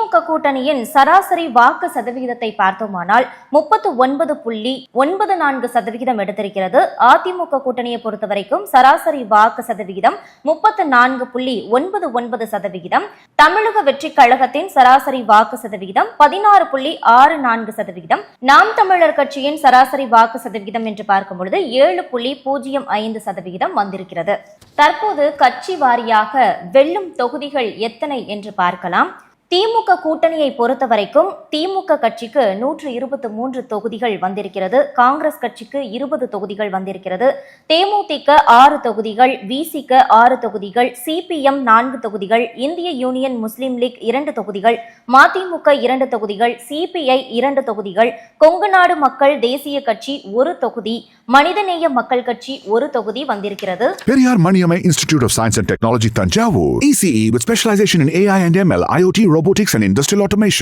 திமுக கூட்டணியின் சராசரி வாக்கு சதவிகிதத்தை பார்த்தோமானால் 39.94% எடுத்திருக்கிறது. அதிமுக கூட்டணியை பொறுத்தவரைக்கும் சராசரி வாக்கு சதவிகிதம் 34.99%. தமிழக வெற்றி கழகத்தின் சராசரி வாக்கு சதவிகிதம் 16.64%. நாம் தமிழர் கட்சியின் சராசரி வாக்கு சதவிகிதம் என்று பார்க்கும் பொழுது 7.05% வந்திருக்கிறது. தற்போது கட்சி வாரியாக வெல்லும் தொகுதிகள் எத்தனை என்று பார்க்கலாம். திமுக கூட்டணியை பொறுத்தவரைக்கும் திமுக கட்சிக்கு 123 தொகுதிகள் வந்திருக்கிறது. காங்கிரஸ் கட்சிக்கு 20 தொகுதிகள் வந்திருக்கிறது. தேமுதிக 6 தொகுதிகள், விசிக 6 தொகுதிகள், சிபிஎம் 4 தொகுதிகள், இந்திய யூனியன் முஸ்லீம் லீக் 2 தொகுதிகள், மதிமுக 2 தொகுதிகள், சிபிஐ 2 தொகுதிகள், கொங்குநாடு மக்கள் தேசிய கட்சி 1 தொகுதி, மனிதநேய மக்கள் கட்சி 1 தொகுதி வந்திருக்கிறது. Periyar Maniammai institute of science and technology Thanjavur, ECE with specialization in AI and ML, IoT, robotics and industrial automation.